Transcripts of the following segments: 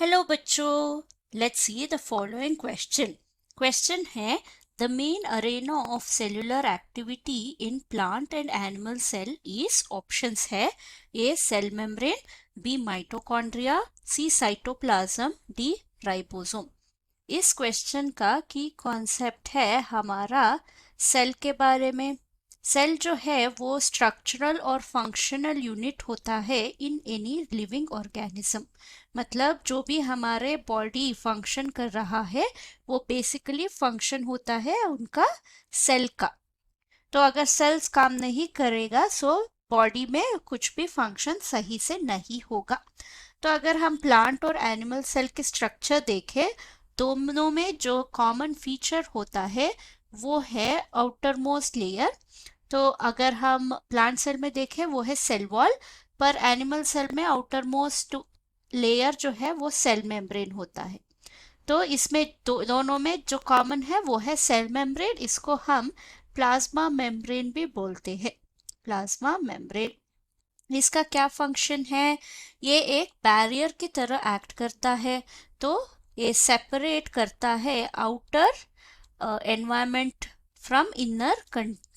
Hello बच्चों, let's see the following question. Question है the main arena of cellular activity in plant and animal cell is options है A cell membrane, B mitochondria, C cytoplasm, D ribosome. इस question का की concept है हमारा cell के बारे में। सेल जो है वो स्ट्रक्चरल और फंक्शनल यूनिट होता है इन एनी लिविंग ऑर्गेनिज्म। मतलब जो भी हमारे बॉडी फंक्शन कर रहा है वो बेसिकली फंक्शन होता है उनका सेल का। तो अगर सेल्स काम नहीं करेगा सो बॉडी में कुछ भी फंक्शन सही से नहीं होगा। तो अगर हम प्लांट और एनिमल सेल के स्ट्रक्चर देखें, दोनों में जो कॉमन फीचर होता है वो है आउटर मोस्ट लेयर। तो अगर हम प्लांट सेल में देखें वो है सेल वॉल, पर एनिमल सेल में आउटर मोस्ट लेयर जो है वो सेल मेम्ब्रेन होता है। तो इसमें दोनों में जो कॉमन है वो है सेल मेम्ब्रेन। इसको हम प्लाज्मा मेम्ब्रेन भी बोलते हैं, प्लाज्मा मेम्ब्रेन। इसका क्या फंक्शन है? ये एक बैरियर की तरह एक्ट करता है। तो ये सेपरेट करता है outer environment from inner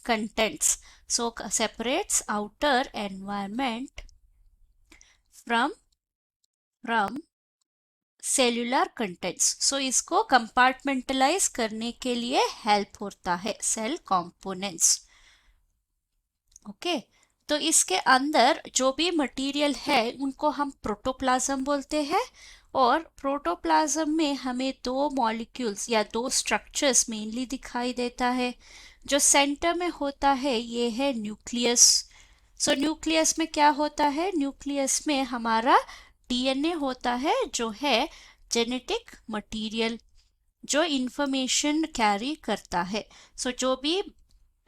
contents. So separates outer environment from cellular contents. So इसको कंपार्टमेंटलाइज करने के लिए हेल्प होता है सेल कंपोनेंट्स। ओके, तो इसके अंदर जो भी मटेरियल है उनको हम प्रोटोप्लाज्म बोलते हैं। और प्रोटोप्लाज्म में हमें दो मॉलिक्यूल्स या दो स्ट्रक्चर्स मेनली दिखाई देता है। जो सेंटर में होता है ये है न्यूक्लियस। सो न्यूक्लियस में क्या होता है? न्यूक्लियस में हमारा डीएनए होता है जो है जेनेटिक मटेरियल जो इंफॉर्मेशन कैरी करता है। सो जो भी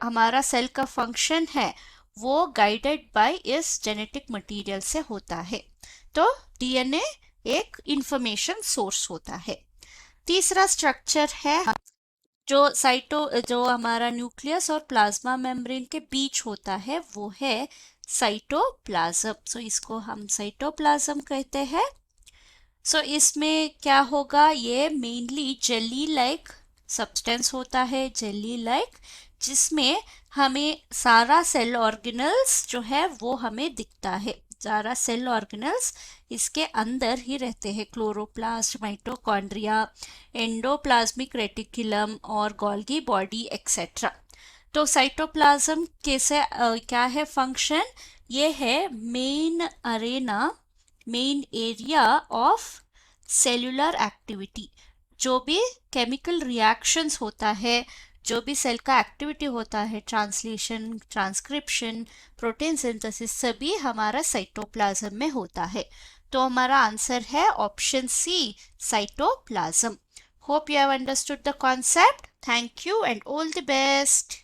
हमारा सेल का फंक्शन है वो गाइडेड बाय इस जेनेटिक मटेरियल से होता है। तो डीएनए एक इंफॉर्मेशन सोर्स होता है। तीसरा स्ट्रक्चर है जो हमारा न्यूक्लियस और प्लाज्मा मेम्ब्रेन के बीच होता है वो है साइटोप्लाज्म। सो इसको हम साइटोप्लाज्म कहते हैं। सो इसमें क्या होगा? ये मेनली जेली लाइक सब्सटेंस होता है, जेली लाइक, जिसमें हमें सारा सेल ऑर्गेनल्स जो है वो हमें दिखता है। सारा सेल ऑर्गेनल्स इसके अंदर ही रहते हैं, क्लोरोप्लास्ट, माइटोकॉन्ड्रिया, एंडोप्लाज्मिक रेटिकुलम और गोल्गी बॉडी एक्सेट्रा। तो साइटोप्लाज्म कैसे क्या है फंक्शन? ये है main Arena, main area of cellular activity. जो भी केमिकल रिएक्शंस होता है, जो भी सेल का एक्टिविटी होता है, ट्रांसलेशन, ट्रांसक्रिप्शन, प्रोटीन सिंथेसिस, सभी हमारा साइटोप्लाज्म में होता है। तो हमारा आंसर है option C, cytoplasm. Hope you have understood the concept. Thank you and all the best.